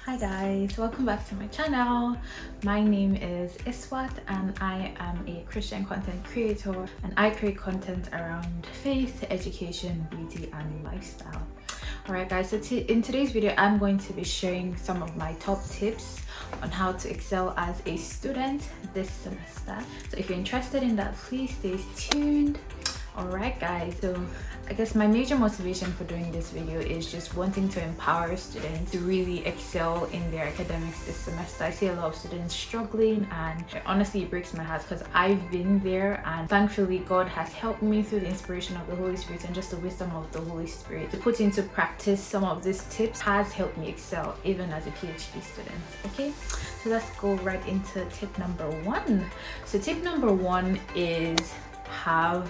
Hi guys, welcome back to my channel. My name is Iswat and I am a Christian content creator, and I create content around faith, education, beauty and lifestyle. Alright guys, so in today's video I'm going to be sharing some of my top tips on how to excel as a student this semester. So if you're interested in that, please stay tuned. Alright guys, so I guess my major motivation for doing this video is just wanting to empower students to really excel in their academics this semester. I see a lot of students struggling, and honestly it breaks my heart because I've been there, and thankfully God has helped me through the inspiration of the Holy Spirit and just the wisdom of the Holy Spirit to put into practice some of these tips. Has helped me excel even as a PhD student. Okay, so let's go right into tip number one. So tip number one is have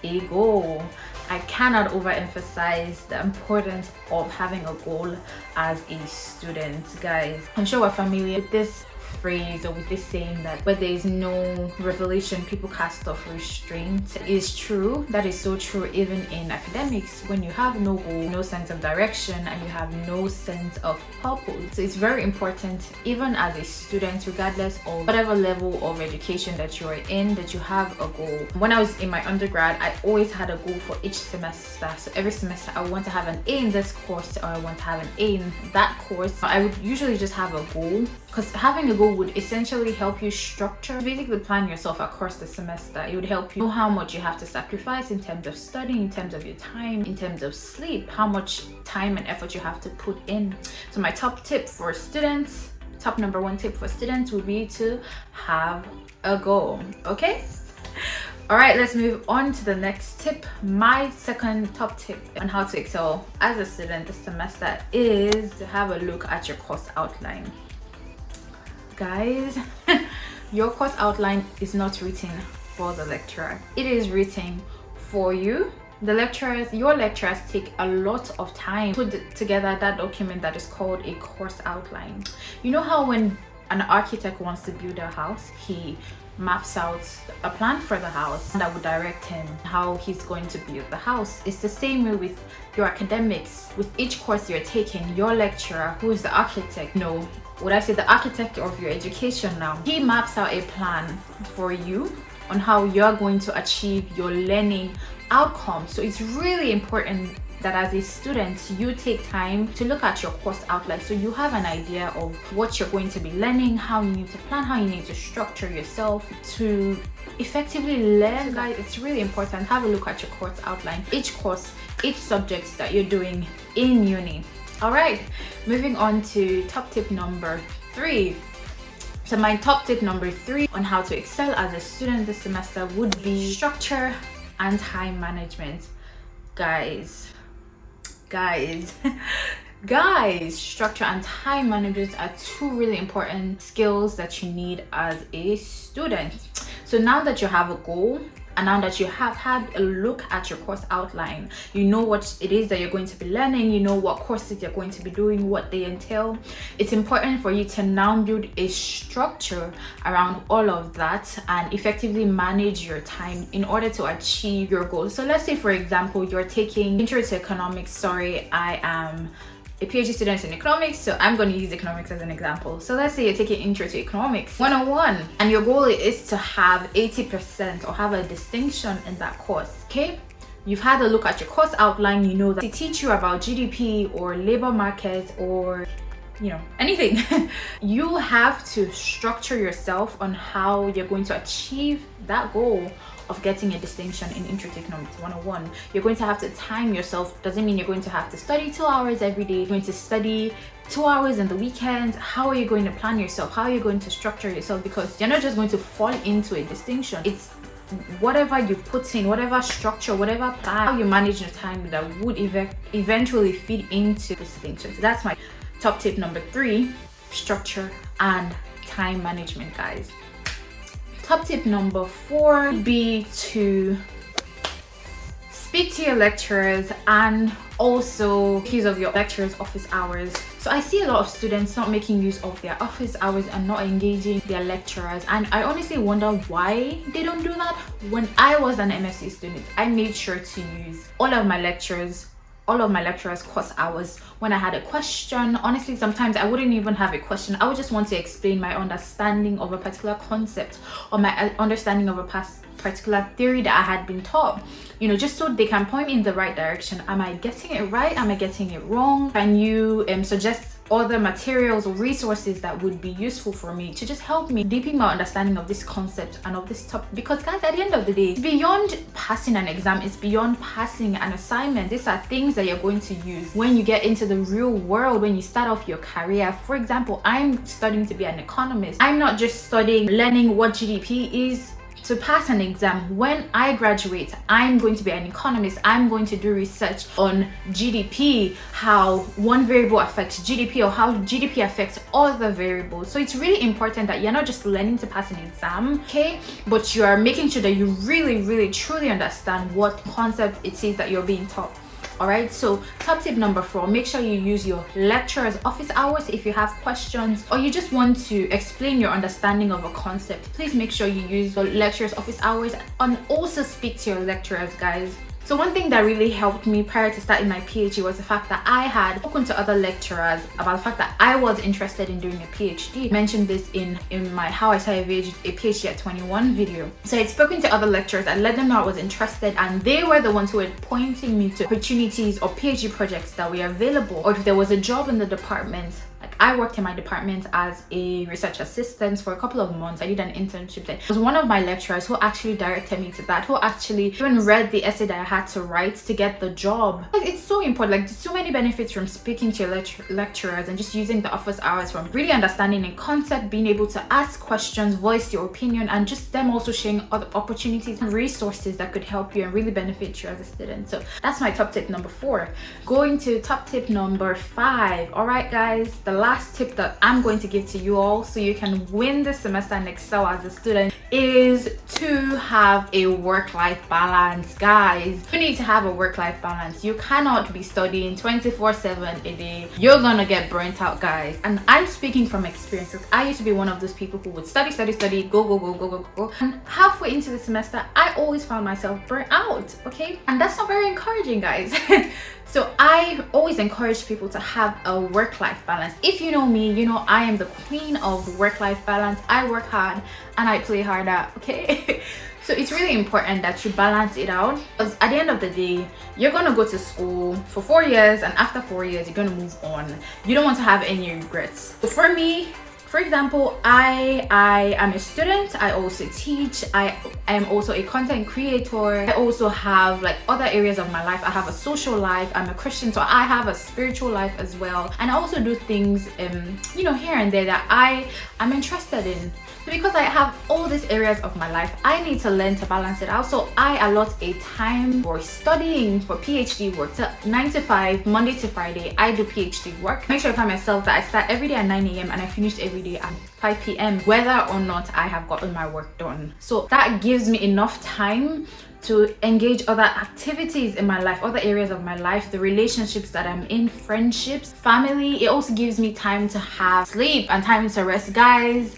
a goal. I cannot overemphasize the importance of having a goal as a student, guys. I'm sure we're familiar with this phrase or with this saying that where there is no revelation, people cast off restraint. It is true. That is so true even in academics. When you have no goal, no sense of direction, and you have no sense of purpose, so it's very important even as a student, regardless of whatever level of education that you're in, that you have a goal. When I was in my undergrad, I always had a goal for each semester. So every semester I want to have an A in this course, or I want to have an A in that course. I would usually just have a goal, because having a goal would essentially help you structure, basically plan yourself across the semester. It would help you know how much you have to sacrifice in terms of studying, in terms of your time, in terms of sleep, how much time and effort you have to put in. So my top tip for students, top number one tip for students would be to have a goal. Okay, all right, let's move on to the next tip. My second top tip on how to excel as a student this semester is to have a look at your course outline. Guys, your course outline is not written for the lecturer. It is written for you. The lecturers, your lecturers take a lot of time to put together that document that is called a course outline. You know how when an architect wants to build a house, he maps out a plan for the house that would direct him how he's going to build the house. It's the same way with your academics. With each course you're taking, your lecturer, who is the architect, would I say the architect of your education now, he maps out a plan for you on how you're going to achieve your learning outcome. So it's really important that as a student you take time to look at your course outline, so you have an idea of what you're going to be learning, how you need to plan, how you need to structure yourself to effectively learn. Guys, it's really important. Have a look at your course outline, each course, each subject that you're doing in uni. All right, moving on to top tip number 3. So my top tip number 3 on how to excel as a student this semester would be structure and time management. Guys, structure and time management are two really important skills that you need as a student. So now that you have a goal, and now that you have had a look at your course outline, you know what it is that you're going to be learning, you know what courses you're going to be doing, what they entail. It's important for you to now build a structure around all of that and effectively manage your time in order to achieve your goals. So let's say, for example, you're taking intro to economics. I am a PhD student in economics, so I'm going to use economics as an example. So let's say you're taking intro to economics 101 and your goal is to have 80% or have a distinction in that course. Okay, you've had a look at your course outline. You know that they teach you about GDP or labor market or anything. You have to structure yourself on how you're going to achieve that goal of getting a distinction in Intro to Economics 101. You're going to have to time yourself. Doesn't mean you're going to have to study 2 hours every day. You're going to study 2 hours in the weekend. How are you going to plan yourself? How are you going to structure yourself? Because you're not just going to fall into a distinction. It's whatever you put in, whatever structure, whatever plan, how you manage your time that would eventually feed into distinction. So that's my top tip number 3, structure and time management, guys. Top tip number 4 would be to speak to your lecturers and also use of your lecturers' office hours. So I see a lot of students not making use of their office hours and not engaging their lecturers, and I honestly wonder why they don't do that. When I was an MSc student, I made sure to use all of my lectures all of my lecturers' course hours. When I had a question, honestly, sometimes I wouldn't even have a question. I would just want to explain my understanding of a particular concept or my understanding of a particular theory that I had been taught, you know, just so they can point me in the right direction. Am I getting it right? Am I getting it wrong? Can you suggest other materials or resources that would be useful for me to just help me deepen my understanding of this concept and of this topic? Because guys, at the end of the day, it's beyond passing an exam, it's beyond passing an assignment. These are things that you're going to use when you get into the real world, when you start off your career. For example, I'm studying to be an economist. I'm not just studying learning what GDP is to pass an exam. When I graduate, I'm going to be an economist. I'm going to do research on GDP, how one variable affects GDP or how GDP affects other variables. So it's really important that you're not just learning to pass an exam, okay, but you are making sure that you really truly understand what concept it is that you're being taught. All right, so top tip number 4, make sure you use your lecturer's office hours if you have questions or you just want to explain your understanding of a concept. Please make sure you use your lecturer's office hours and also speak to your lecturers, guys. So one thing that really helped me prior to starting my PhD was the fact that I had spoken to other lecturers about the fact that I was interested in doing a PhD. I mentioned this in my How I Started a PhD at 21 video. So I had spoken to other lecturers and let them know I was interested, and they were the ones who were pointing me to opportunities or PhD projects that were available, or if there was a job in the department. Like, I worked in my department as a research assistant for a couple of months. I did an internship there. It was one of my lecturers who actually directed me to that, who actually even read the essay that I had to write to get the job. It's so important. Like, there's so many benefits from speaking to your lecturers and just using the office hours, from really understanding a concept, being able to ask questions, voice your opinion, and just them also sharing other opportunities and resources that could help you and really benefit you as a student. So that's my top tip number 4. Going to top tip number 5. All right, guys, the last tip that I'm going to give to you all so you can win this semester and excel as a student is to have a work-life balance. Guys, you need to have a work-life balance. You cannot be studying 24/7 a day. You're gonna get burnt out, guys. And I'm speaking from experience, because I used to be one of those people who would study, go. And halfway into the semester, I always found myself burnt out, okay? And that's not very encouraging, guys. So I always encourage people to have a work-life balance. If you know me, you know I am the queen of work-life balance. I work hard and I play harder, okay? So it's really important that you balance it out, because at the end of the day, you're gonna go to school for 4 years, and after 4 years, you're gonna move on. You don't want to have any regrets. So for me, for example, I am a student. I also teach. I am also a content creator. I also have like other areas of my life. I have a social life. I'm a Christian, so I have a spiritual life as well. And I also do things, you know, here and there that I'm interested in. So because I have all these areas of my life, I need to learn to balance it out. So I allot a time for studying, for PhD work. So 9 to 5, Monday to Friday, I do PhD work. Make sure I find myself that I start every day at 9 a.m. and I finish every day at 5 p.m. whether or not I have gotten my work done. So that gives me enough time to engage other activities in my life, other areas of my life, the relationships that I'm in, friendships, family. It also gives me time to have sleep and time to rest, guys.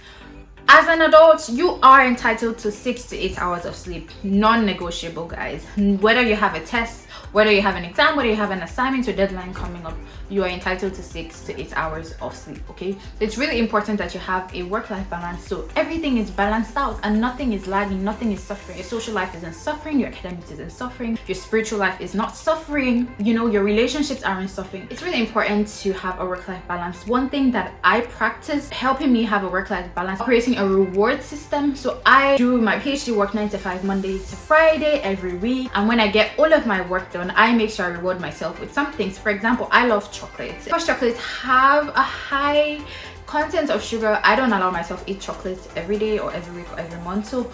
As an adult, you are entitled to 6 to 8 hours of sleep, non-negotiable, guys. Whether you have a test, whether you have an exam, whether you have an assignment or deadline coming up, you are entitled to 6 to 8 hours of sleep, okay? It's really important that you have a work-life balance, so everything is balanced out and nothing is lagging, nothing is suffering. Your social life isn't suffering, your academics isn't suffering, your spiritual life is not suffering, you know, your relationships aren't suffering. It's really important to have a work-life balance. One thing that I practice helping me have a work-life balance, creating a reward system. So I do my PhD work 9 to 5, Monday to Friday every week, and when I get all of my work done, I make sure I reward myself with some things. For example, I love chocolates. Because chocolates have a high content of sugar, I don't allow myself to eat chocolates every day or every week or every month. So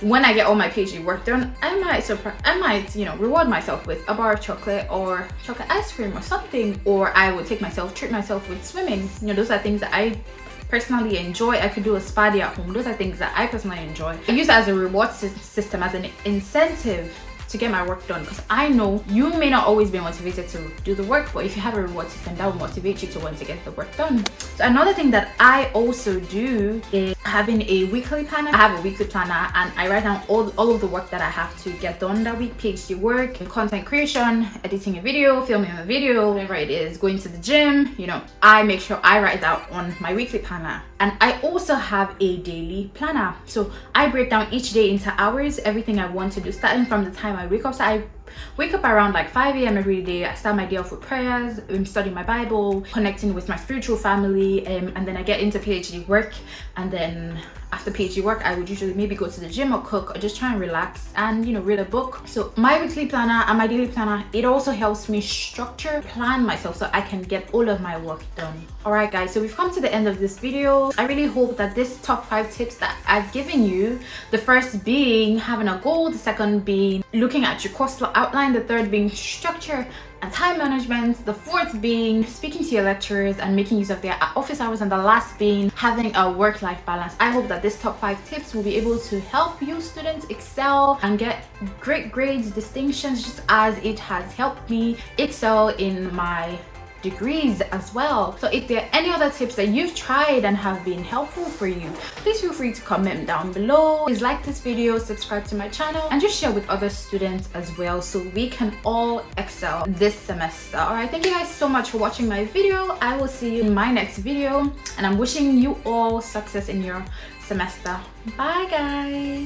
when I get all my PhD work done, I might, you know, reward myself with a bar of chocolate or chocolate ice cream or something, or I would treat myself with swimming. You know, those are things that I personally enjoy. I could do a spa day at home. Those are things that I personally enjoy. I use it as a reward system, as an incentive to get my work done, because I know you may not always be motivated to do the work, but if you have a reward system, that will motivate you to want to get the work done. So another thing that I also do is having a weekly planner. I have a weekly planner and I write down all of the work that I have to get done that week. PhD work, content creation, editing a video, filming a video, whatever it is, going to the gym, you know, I make sure I write that on my weekly planner. And I also have a daily planner. So I break down each day into hours, everything I want to do, starting from the time I wake up. So I wake up around like 5 a.m. every day. I start my day off with prayers, studying my Bible, connecting with my spiritual family, and then I get into PhD work. And then after PhD work, I would usually maybe go to the gym or cook or just try and relax and, you know, read a book. So my weekly planner and my daily planner, it also helps me plan myself so I can get all of my work done. All right, guys, so we've come to the end of this video. I really hope that this top 5 tips that I've given you, the first being having a goal, the second being looking at your course outline, the third being structure and time management, the fourth being speaking to your lecturers and making use of their office hours, and the last being having a work-life balance. I hope that this top 5 tips will be able to help you students excel and get great grades, distinctions, just as it has helped me excel in my degrees as well. So if there are any other tips that you've tried and have been helpful for you, please feel free to comment down below. Please like this video, subscribe to my channel, and just share with other students as well so we can all excel this semester. All right, thank you guys so much for watching my video. I will see you in my next video, and I'm wishing you all success in your semester. Bye guys.